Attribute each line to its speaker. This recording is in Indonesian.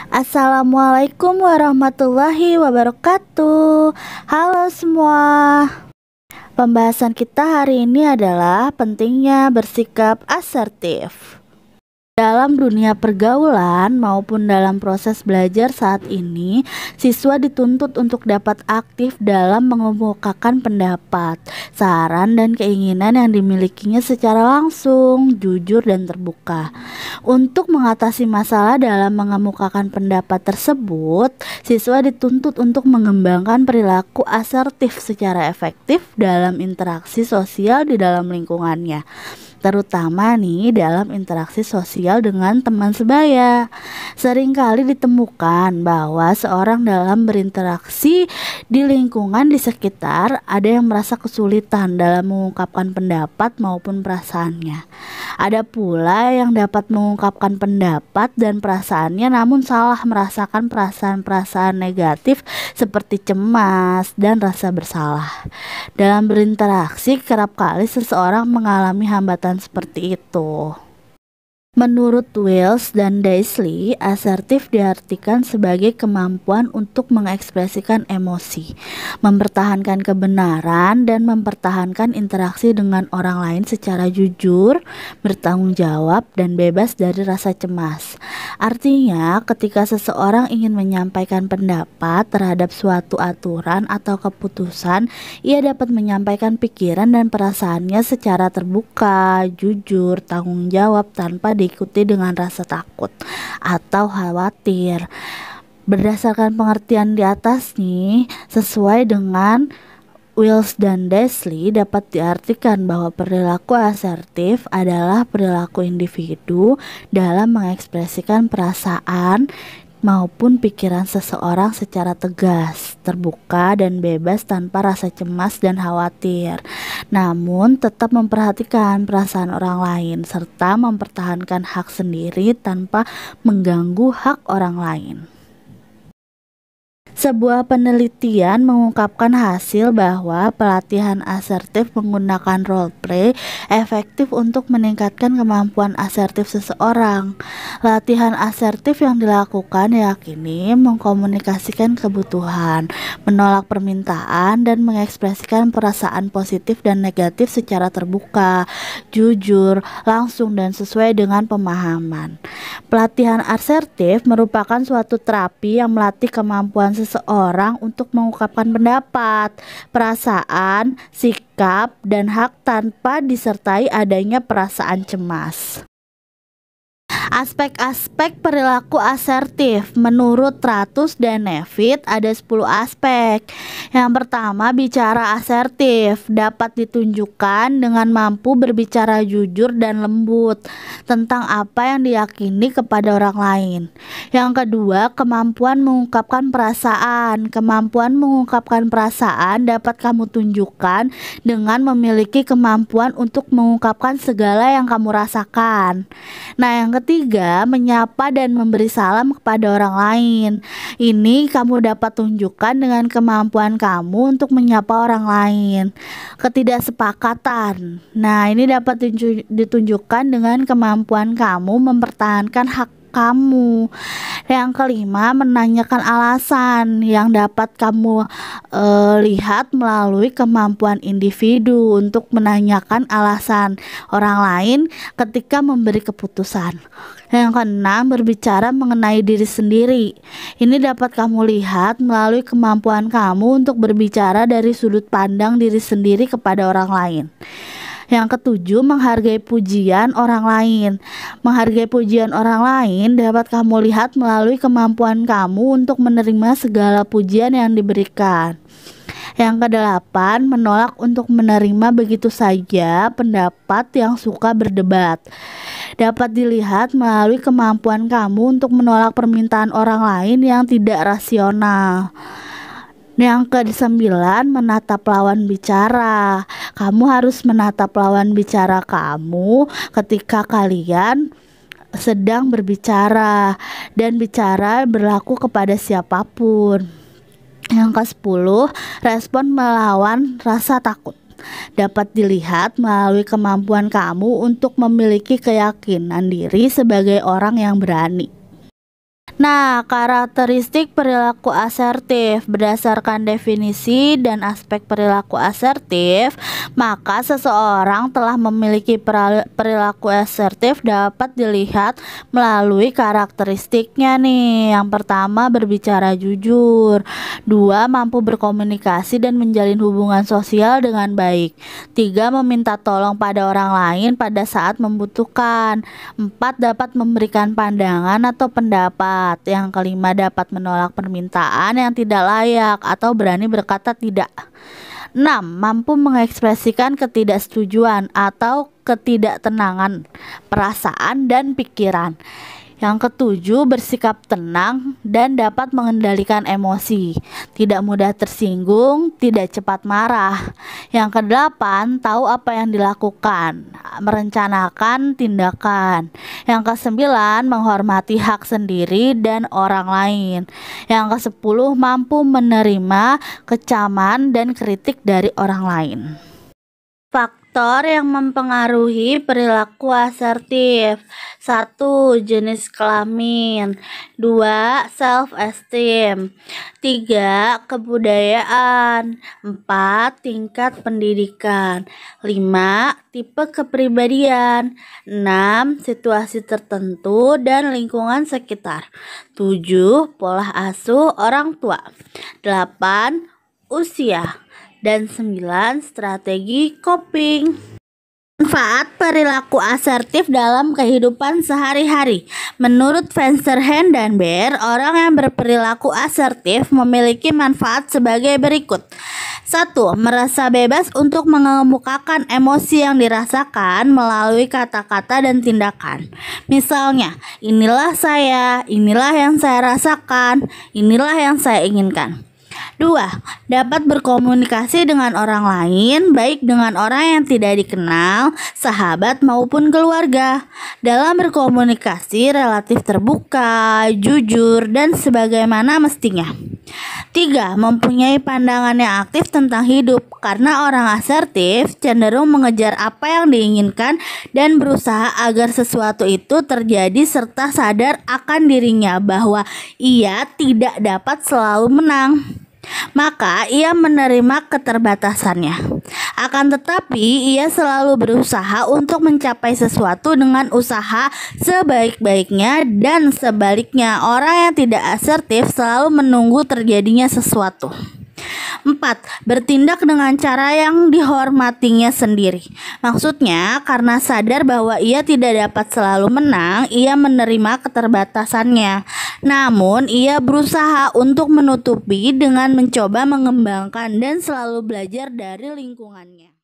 Speaker 1: Assalamualaikum warahmatullahi wabarakatuh. Halo semua. Pembahasan kita hari ini adalah pentingnya bersikap asertif. Dalam dunia pergaulan maupun dalam proses belajar saat ini, siswa dituntut untuk dapat aktif dalam mengemukakan pendapat, saran, dan keinginan yang dimilikinya secara langsung, jujur, dan terbuka. Untuk mengatasi masalah dalam mengemukakan pendapat tersebut, siswa dituntut untuk mengembangkan perilaku asertif secara efektif dalam interaksi sosial di dalam lingkungannya, terutama nih dalam interaksi sosial dengan teman sebaya. Seringkali ditemukan bahwa seorang dalam berinteraksi di lingkungan di sekitar ada yang merasa kesulitan dalam mengungkapkan pendapat maupun perasaannya. Ada pula yang dapat mengungkapkan pendapat dan perasaannya namun salah merasakan perasaan-perasaan negatif seperti cemas dan rasa bersalah. Dalam berinteraksi kerap kali seseorang mengalami hambatan seperti itu. Menurut Wells dan Daisley, asertif diartikan sebagai kemampuan untuk mengekspresikan emosi, mempertahankan kebenaran, dan mempertahankan interaksi dengan orang lain secara jujur, bertanggung jawab, dan bebas dari rasa cemas. Artinya, ketika seseorang ingin menyampaikan pendapat terhadap suatu aturan atau keputusan, ia dapat menyampaikan pikiran dan perasaannya secara terbuka, jujur, tanggung jawab tanpa diikuti dengan rasa takut atau khawatir. Berdasarkan pengertian di atas nih, sesuai dengan Wells dan Daisley, dapat diartikan bahwa perilaku asertif adalah perilaku individu dalam mengekspresikan perasaan maupun pikiran seseorang secara tegas, terbuka, dan bebas tanpa rasa cemas dan khawatir, namun tetap memperhatikan perasaan orang lain serta mempertahankan hak sendiri tanpa mengganggu hak orang lain. Sebuah penelitian mengungkapkan hasil bahwa pelatihan asertif menggunakan role play efektif untuk meningkatkan kemampuan asertif seseorang. Latihan asertif yang dilakukan yakni mengkomunikasikan kebutuhan, menolak permintaan, dan mengekspresikan perasaan positif dan negatif secara terbuka, jujur, langsung, dan sesuai dengan pemahaman. Pelatihan asertif merupakan suatu terapi yang melatih kemampuan seseorang untuk mengungkapkan pendapat, perasaan, sikap, dan hak tanpa disertai adanya perasaan cemas. Aspek-aspek perilaku asertif menurut Ratus dan Nevitt ada 10 aspek. Yang pertama, bicara asertif dapat ditunjukkan dengan mampu berbicara jujur dan lembut tentang apa yang diyakini kepada orang lain. Yang kedua, kemampuan mengungkapkan perasaan. Kemampuan mengungkapkan perasaan dapat kamu tunjukkan dengan memiliki kemampuan untuk mengungkapkan segala yang kamu rasakan. Nah, yang ketiga, menyapa dan memberi salam kepada orang lain. Ini kamu dapat tunjukkan dengan kemampuan kamu untuk menyapa orang lain. Ketidaksepakatan. Nah, ini dapat ditunjukkan dengan kemampuan kamu mempertahankan hak kamu. Yang kelima, menanyakan alasan yang dapat kamu lihat melalui kemampuan individu untuk menanyakan alasan orang lain ketika memberi keputusan. Yang keenam, berbicara mengenai diri sendiri. Ini dapat kamu lihat melalui kemampuan kamu untuk berbicara dari sudut pandang diri sendiri kepada orang lain. Yang ketujuh, menghargai pujian orang lain. Menghargai pujian orang lain dapat kamu lihat melalui kemampuan kamu untuk menerima segala pujian yang diberikan. Yang kedelapan, menolak untuk menerima begitu saja pendapat yang suka berdebat. Dapat dilihat melalui kemampuan kamu untuk menolak permintaan orang lain yang tidak rasional. Yang ke-9, menatap lawan bicara. Kamu harus menatap lawan bicara kamu ketika kalian sedang berbicara, dan bicara berlaku kepada siapapun. Yang ke-10, respon melawan rasa takut. Dapat dilihat melalui kemampuan kamu untuk memiliki keyakinan diri sebagai orang yang berani. Nah, karakteristik perilaku asertif berdasarkan definisi dan aspek perilaku asertif, maka seseorang telah memiliki perilaku asertif dapat dilihat melalui karakteristiknya nih. Yang pertama, berbicara jujur. 2, mampu berkomunikasi dan menjalin hubungan sosial dengan baik. 3, meminta tolong pada orang lain pada saat membutuhkan. 4, dapat memberikan pandangan atau pendapat. Yang kelima, dapat menolak permintaan yang tidak layak atau berani berkata tidak. 6, mampu mengekspresikan ketidaksetujuan atau ketidaktenangan perasaan dan pikiran. Yang ketujuh, bersikap tenang dan dapat mengendalikan emosi, tidak mudah tersinggung, tidak cepat marah. Yang kedelapan, tahu apa yang dilakukan, merencanakan tindakan. Yang kesembilan, menghormati hak sendiri dan orang lain. Yang kesepuluh, mampu menerima kecaman dan kritik dari orang lain. Faktor yang mempengaruhi perilaku asertif. 1, jenis kelamin. 2, self esteem. 3, kebudayaan. 4, tingkat pendidikan. 5, tipe kepribadian. 6, situasi tertentu dan lingkungan sekitar. 7, pola asuh orang tua. 8, usia. Dan 9, strategi coping. Manfaat perilaku asertif dalam kehidupan sehari-hari. Menurut Fensterhand dan Bear, orang yang berperilaku asertif memiliki manfaat sebagai berikut. 1, merasa bebas untuk mengemukakan emosi yang dirasakan melalui kata-kata dan tindakan. Misalnya, inilah saya, inilah yang saya rasakan, inilah yang saya inginkan. 2, dapat berkomunikasi dengan orang lain, baik dengan orang yang tidak dikenal, sahabat maupun keluarga. Dalam berkomunikasi relatif terbuka, jujur, dan sebagaimana mestinya. 3, mempunyai pandangan yang aktif tentang hidup. Karena orang asertif cenderung mengejar apa yang diinginkan dan berusaha agar sesuatu itu terjadi serta sadar akan dirinya bahwa ia tidak dapat selalu menang. Maka ia menerima keterbatasannya. Akan tetapi ia selalu berusaha untuk mencapai sesuatu dengan usaha sebaik-baiknya, dan sebaliknya orang yang tidak asertif selalu menunggu terjadinya sesuatu. 4, bertindak dengan cara yang dihormatinya sendiri. Maksudnya, karena sadar bahwa ia tidak dapat selalu menang, ia menerima keterbatasannya. Namun, ia berusaha untuk menutupi dengan mencoba mengembangkan dan selalu belajar dari lingkungannya.